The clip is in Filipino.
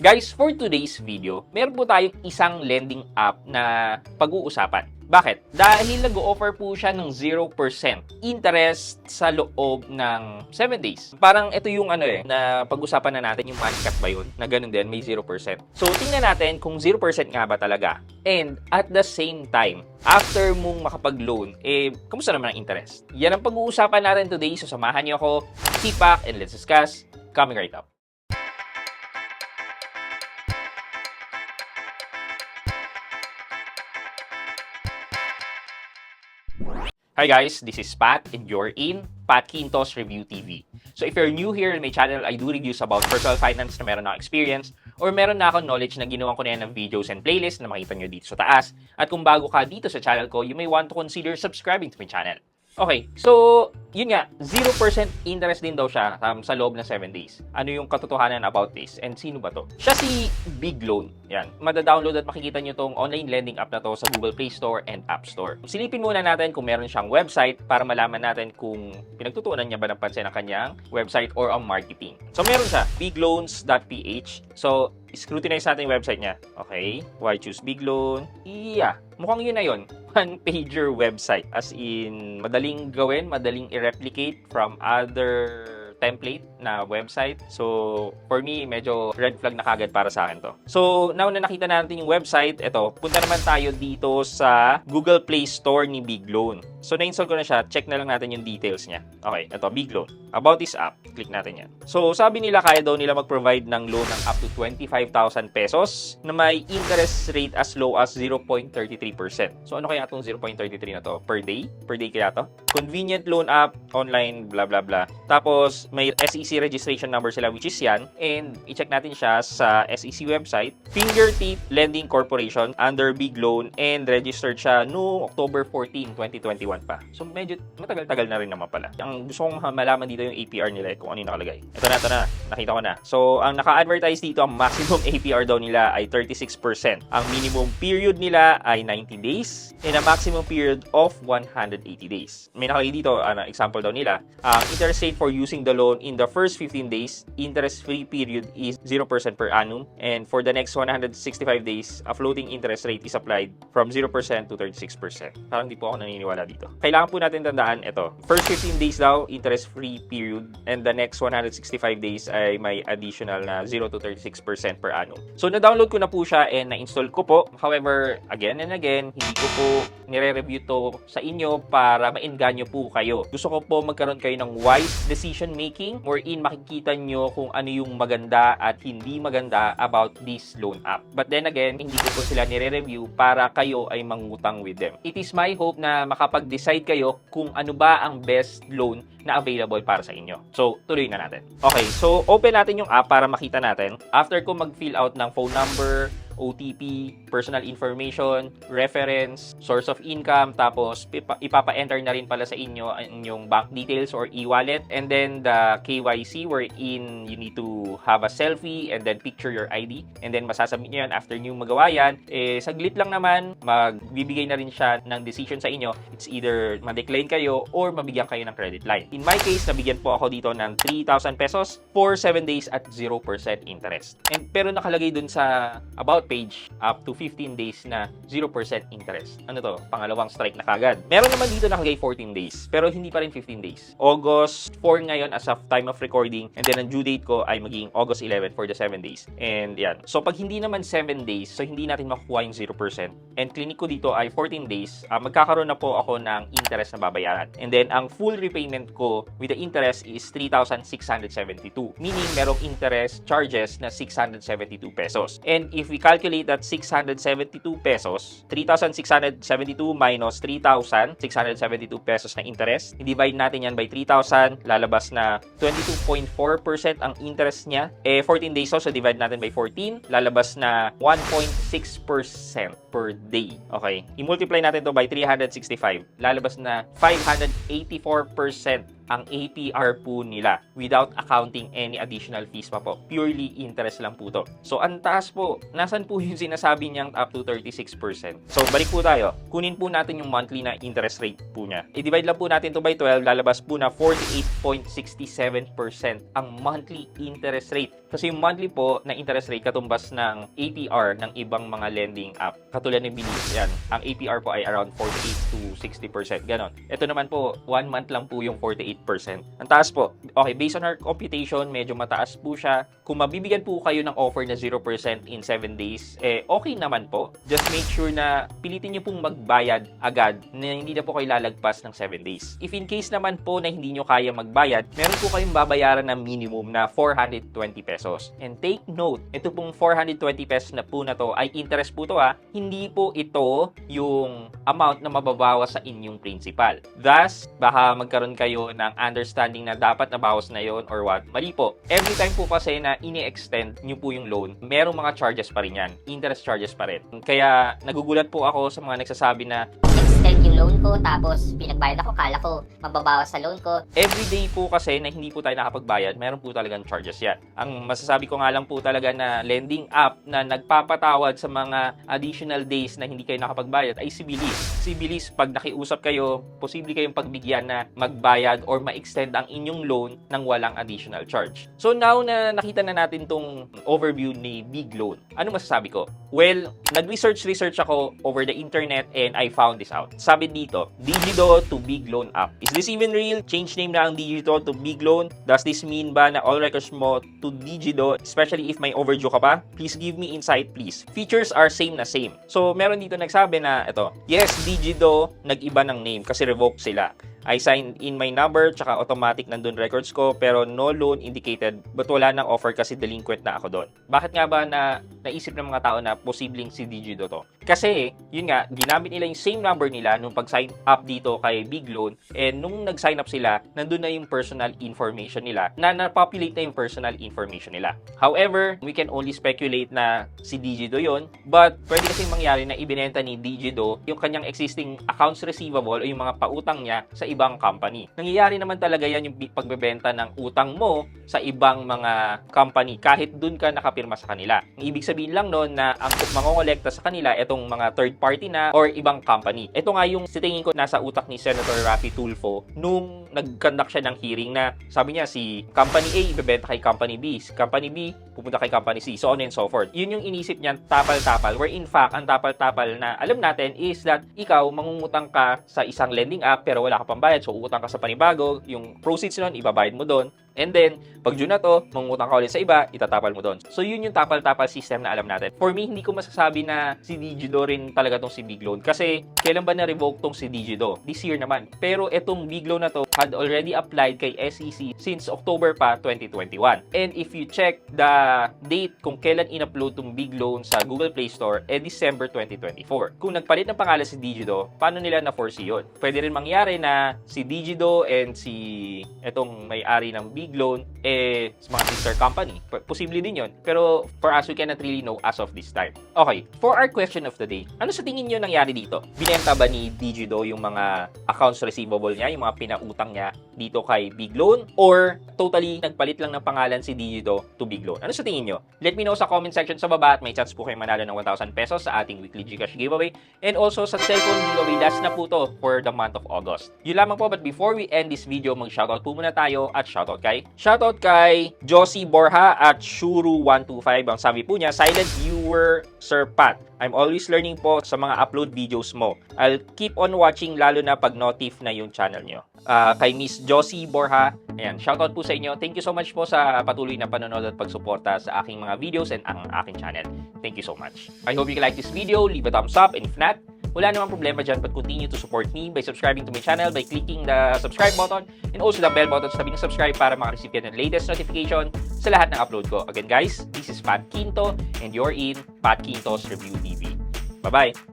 Guys, for today's video, meron po tayong isang lending app na pag-uusapan. Bakit? Dahil nag-o-offer po siya ng 0% interest sa loob ng 7 days. Parang ito yung na pag-usapan na natin yung MoneyCat ba yun? Na ganun din, may 0%. So, tingnan natin kung 0% nga ba talaga. And at the same time, after mong makapag-loan, kamusta naman ang interest? Yan ang pag-uusapan natin today. So, samahan niyo ako, sit back, and let's discuss. Coming right up. Hi guys, this is Pat and you're in Pat Quintos Review TV. So if you're new here in my channel, I do reviews about personal finance na meron na experience or meron na akong knowledge na ginawan ko na yan ng videos and playlists na makita nyo dito sa taas. At kung bago ka dito sa channel ko, you may want to consider subscribing to my channel. Okay, so yun nga, 0% interest din daw siya sa loob ng 7 days. Ano yung katotohanan about this? And sino ba to? Siya si Big Loan. Yan, madadownload at makikita nyo tong online lending app na to sa Google Play Store and App Store. Silipin muna natin kung meron siyang website para malaman natin kung pinagtutuunan niya ba ng pansin ang kanyang website or ang marketing. So meron siya, bigloans.ph. So scrutinize natin yung website niya. Okay, why choose Big Loan? Yeah, mukhang yun na yun. One-pager website. As in, madaling gawin, madaling i-replicate from other template na website. So, for me, medyo red flag na kagad para sa akin to. So, now na nakita natin yung website, eto, punta naman tayo dito sa Google Play Store ni Big Loan. So, na-install ko na siya. Check na lang natin yung details niya. Okay, eto, Big Loan. About this app, click natin yan. So, sabi nila kaya daw nila mag-provide ng loan ng up to 25,000 pesos na may interest rate as low as 0.33%. So, ano kaya itong 0.33 na to? Per day? Per day kaya to? Convenient loan app, online, blah, blah, blah. Tapos, may SEC registration number sila, which is yan. And, i-check natin siya sa SEC website. Fingertip Lending Corporation under Big Loan and registered siya noong October 14, 2021 pa. So, medyo matagal-tagal na rin naman pala. Ang gusto kong malaman dito yung APR nila, kung ano yung nakalagay. Ito na. Nakita ko na. So, ang naka-advertise dito, ang maximum APR daw nila ay 36%. Ang minimum period nila ay 90 days and a maximum period of 180 days. May nakalagay dito, example daw nila, ang interest rate for using the loan in the first 15 days, interest-free period is 0% per annum. And for the next 165 days, a floating interest rate is applied from 0% to 36%. Parang di po ako naniniwala dito. Kailangan po natin tandaan, ito, first 15 days daw, interest-free period. And the next 165 days ay may additional na 0 to 36% per annum. So, na-download ko na po siya and na-install ko po. However, again and again, hindi ko po nire-review to sa inyo para ma-engganyo po kayo. Gusto ko po magkaroon kayo ng wise decision making wherein makikita nyo kung ano yung maganda at hindi maganda about this loan app. But then again, hindi ko po sila nire-review para kayo ay mangutang with them. It is my hope na makapag-decide kayo kung ano ba ang best loan na available para sa inyo. So, tuloy na natin. Okay, so open natin yung app para makita natin. After ko mag-fill out ng phone number, OTP, personal information, reference, source of income, tapos ipapa-enter na rin pala sa inyo ang inyong bank details or e-wallet, and then the KYC wherein you need to have a selfie and then picture your ID, and then masasubmit nyo yan. After nyo magawa yan, saglit lang naman, magbibigay na rin siya ng decision sa inyo. It's either ma-decline kayo or mabigyan kayo ng credit line. In my case, nabigyan po ako dito ng 3,000 pesos for 7 days at 0% interest. And pero nakalagay dun sa about page up to 15 days na 0% interest. Ano to? Pangalawang strike na kagad. Meron naman dito nakalagay 14 days, pero hindi pa rin 15 days. August 4 ngayon as of time of recording, and then ang due date ko ay magiging August 11 for the 7 days. And yan. So pag hindi naman 7 days, so hindi natin makukuha yung 0%. And clinic ko dito ay 14 days, magkakaroon na po ako ng interest na babayaran. And then ang full repayment ko with the interest is 3,672. Meaning merong interest charges na 672 pesos. And if we calculate that 672 pesos, 3,672 minus 3,672 pesos na interest, i-divide natin yan by 3,000, lalabas na 22.4% ang interest niya. 14 days so divide natin by 14, lalabas na 1.6% per day. Okay, i-multiply natin to by 365, lalabas na 584% ang APR po nila without accounting any additional fees pa po. Purely interest lang po to. So, ang taas po. Nasaan po yung sinasabi niyang up to 36%? So, balik po tayo. Kunin po natin yung monthly na interest rate po niya. I-divide lang po natin to by 12. Lalabas po na 48.67% ang monthly interest rate. Kasi yung monthly po na interest rate katumbas ng APR ng ibang mga lending app. Katulad ng Bilis, yan. Ang APR po ay around 48 to 60%. Ganon. Ito naman po, 1 month lang po yung 48%. Ang taas po. Okay, based on our computation, medyo mataas po siya. Kung mabibigyan po kayo ng offer na 0% in 7 days, okay naman po. Just make sure na pilitin nyo pong magbayad agad na hindi na po kayo lalagpas ng 7 days. If in case naman po na hindi nyo kaya magbayad, meron po kayong babayaran ng minimum na 420 pesos. And take note, ito pong 420 pesos na po na to ay interest po to Hindi po ito yung amount na mababawas sa inyong principal. Thus, baka magkaroon kayo ng understanding na dapat nabawas na yon or what. Mali po. Every time po kasi na ini-extend nyo po yung loan, merong mga charges pa rin yan. Interest charges pa rin. Kaya nagugulat po ako sa mga nagsasabi na extend yung loan ko, tapos pinagbayad ako, kala ko mababawas sa loan ko. Everyday po kasi na hindi po tayo nakapagbayad, meron po talagang charges yan. Ang masasabi ko nga lang po talaga na lending app na nagpapatawad sa mga additional days na hindi kayo nakapagbayad ay si Bilis. Si Bilis, pag nakiusap kayo, posible kayong pagbigyan na magbayad or ma-extend ang inyong loan ng walang additional charge. So now na nakita na natin tong overview ni Big Loan, ano masasabi ko? Well, nag-research ako over the internet and I found this out. Sabi dito, Digido to Big Loan app. Is this even real? Change name na ang Digido to Big Loan? Does this mean ba na all records mo to Digido, especially if may overdue ka pa? Please give me insight, please. Features are same na same. So, meron dito nagsabi na, ito, yes, Digido, nag-iba ng name kasi revoke sila. I signed in my number, tsaka automatic nandun records ko, pero no loan indicated, but wala nang offer kasi delinquent na ako doon. Bakit nga ba na naisip ng mga tao na posibleng si Digido to? Kasi, yun nga, ginamit nila yung same number nila nung pag-sign up dito kay Big Loan, and nung nag-sign up sila, nandun na yung personal information nila, na na-populate na yung personal information nila. However, we can only speculate na si Digido yon, but pwede kasing mangyari na ibinenta ni Digido yung kanyang existing accounts receivable o yung mga pautang niya sa ibang company. Nangyayari naman talaga yan yung pagbebenta ng utang mo sa ibang mga company kahit dun ka nakapirma sa kanila. Ang ibig sabihin lang noon na ang mangongolekta sa kanila itong mga third party na or ibang company. Ito nga yung tingin ko nasa utak ni Senator Raffy Tulfo nung nag-conduct siya ng hearing na sabi niya si company A ibebenta kay company B, si company B pupunta kay company C, so on and so forth. Yun yung inisip niya tapal-tapal, where in fact ang tapal-tapal na alam natin is that ikaw mangungutang ka sa isang lending app pero wala ka pang bayad, so utang ka sa panibago, yung proceeds nun ibabayad mo doon. And then, pag June na to, mangungutang ka ulit sa iba, itatapal mo doon. So, yun yung tapal-tapal system na alam natin. For me, hindi ko masasabi na si Digido rin talaga tong si Big Loan. Kasi, kailan ba na-revoke tong si Digido? This year naman. Pero, etong Big Loan na to had already applied kay SEC since October pa 2021. And if you check the date kung kailan in-upload tong Big Loan sa Google Play Store, December 2024. Kung nagpalit ng pangalan si Digido, paano nila na-foresee yun? Pwede rin mangyari na si Digido and si etong may-ari ng Big Loan mga sister company. Posible din yon. Pero for us, we cannot really know as of this time. Okay, for our question of the day, ano sa tingin nyo nangyari dito? Binenta ba ni Digido yung mga accounts receivable niya, yung mga pinautang niya dito kay Big Loan? Or totally nagpalit lang ng pangalan si Digido to Big Loan? Ano sa tingin nyo? Let me know sa comment section sa baba at may chance po kayo manalo ng 1,000 pesos sa ating weekly Gcash giveaway. And also sa cellphone giveaway, last na po to for the month of August. Yun lamang po, but before we end this video, mag-shoutout po muna tayo at shoutout kay Josie Borja at Shuru125. Ang sabi po niya, silent viewer, Sir Pat. I'm always learning po sa mga upload videos mo. I'll keep on watching lalo na pag notif na yung channel nyo. Kay Miss Josie Borja, ayan, shoutout po sa inyo. Thank you so much po sa patuloy na panonood at pagsuporta sa aking mga videos and ang aking channel. Thank you so much. I hope you like this video. Leave a thumbs up, and if not, wala namang problema dyan, but continue to support me by subscribing to my channel by clicking the subscribe button and also the bell button sa tabi ng subscribe para makareceive ka ng latest notification sa lahat ng upload ko. Again guys, this is Pat Quinto and you're in Pat Quinto's Review TV. Bye-bye!